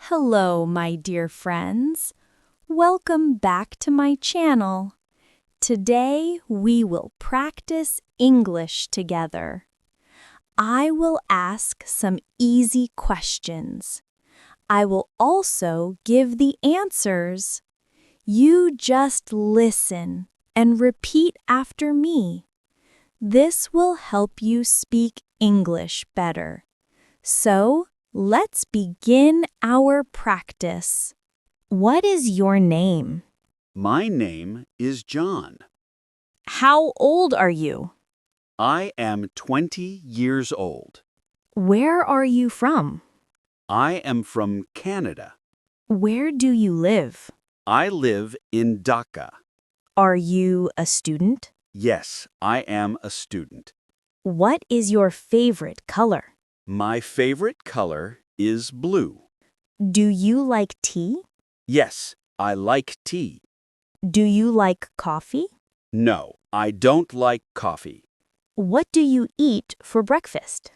Hello, my dear friends. Welcome back to my channel. Today we will practice English together. I will ask some easy questions. I will also give the answers. You just listen and repeat after me. This will help you speak English better. So, let's begin our practice. What is your name? My name is John. How old are you? I am 20 years old. Where are you from? I am from Canada. Where do you live? I live in Dhaka. Are you a student? Yes, I am a student. What is your favorite color? My favorite color is blue. Do you like tea? Yes, I like tea. Do you like coffee? No, I don't like coffee. What do you eat for breakfast?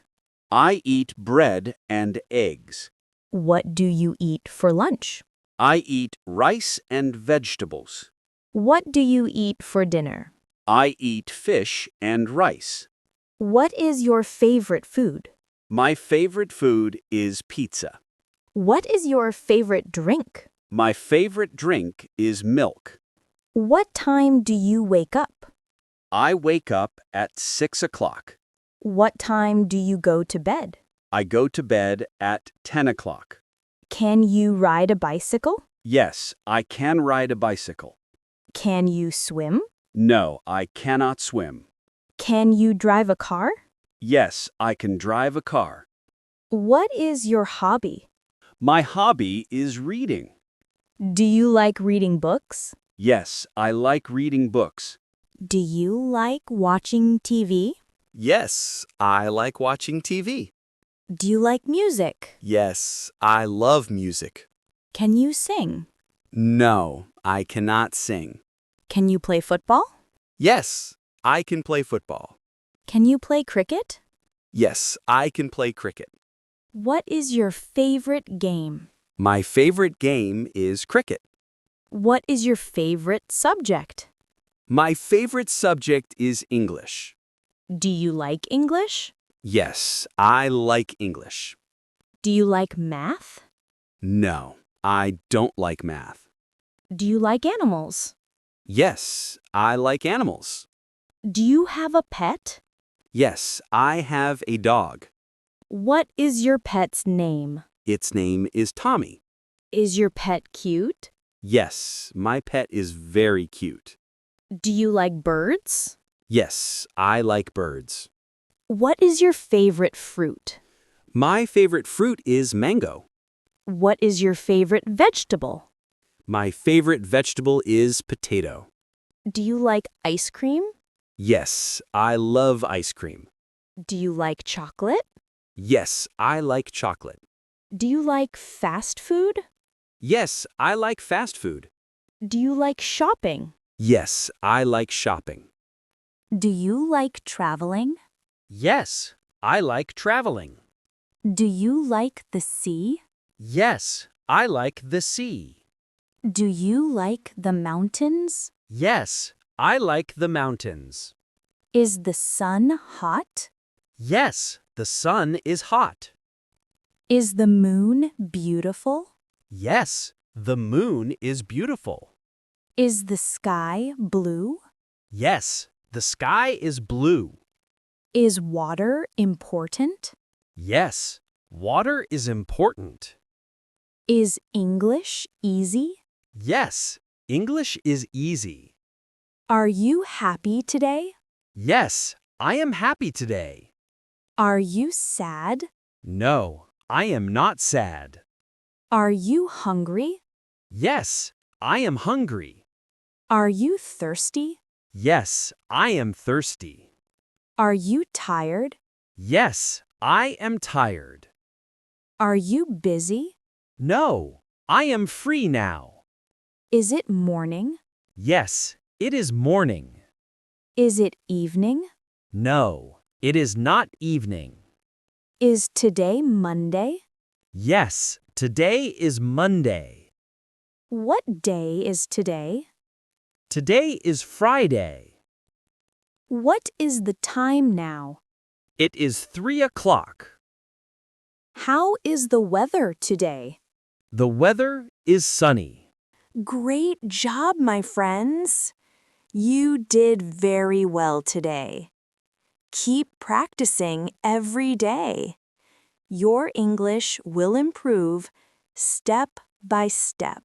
I eat bread and eggs. What do you eat for lunch? I eat rice and vegetables. What do you eat for dinner? I eat fish and rice. What is your favorite food? My favorite food is pizza. What is your favorite drink? My favorite drink is milk. What time do you wake up? I wake up at 6 o'clock. What time do you go to bed? I go to bed at 10 o'clock. Can you ride a bicycle? Yes, I can ride a bicycle. Can you swim? No, I cannot swim. Can you drive a car? Yes, I can drive a car. What is your hobby? My hobby is reading. Do you like reading books? Yes, I like reading books. Do you like watching TV? Yes, I like watching TV. Do you like music? Yes, I love music. Can you sing? No, I cannot sing. Can you play football? Yes, I can play football. Can you play cricket? Yes, I can play cricket. What is your favorite game? My favorite game is cricket. What is your favorite subject? My favorite subject is English. Do you like English? Yes, I like English. Do you like math? No, I don't like math. Do you like animals? Yes, I like animals. Do you have a pet? Yes, I have a dog. What is your pet's name? Its name is Tommy. Is your pet cute? Yes, my pet is very cute. Do you like birds? Yes, I like birds. What is your favorite fruit? My favorite fruit is mango. What is your favorite vegetable? My favorite vegetable is potato. Do you like ice cream? Yes, I love ice cream. Do you like chocolate? Yes, I like chocolate. Do you like fast food? Yes, I like fast food. Do you like shopping? Yes, I like shopping. Do you like traveling? Yes, I like traveling. Do you like the sea? Yes, I like the sea. Do you like the mountains? Yes, I like the mountains. Is the sun hot? Yes, the sun is hot. Is the moon beautiful? Yes, the moon is beautiful. Is the sky blue? Yes, the sky is blue. Is water important? Yes, water is important. Is English easy? Yes, English is easy. Are you happy today? Yes, I am happy today. Are you sad? No, I am not sad. Are you hungry? Yes, I am hungry. Are you thirsty? Yes, I am thirsty. Are you tired? Yes, I am tired. Are you busy? No, I am free now. Is it morning? Yes, it is morning. Is it evening? No, it is not evening. Is today Monday? Yes, Today is Monday. What day is today? Today is Friday. What is the time now? It is 3 o'clock. How is the weather today? The weather is sunny. Great job, my friends. You did very well today. Keep practicing every day. Your English will improve step by step.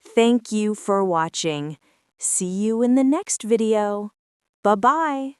Thank you for watching. See you in the next video. Bye-bye.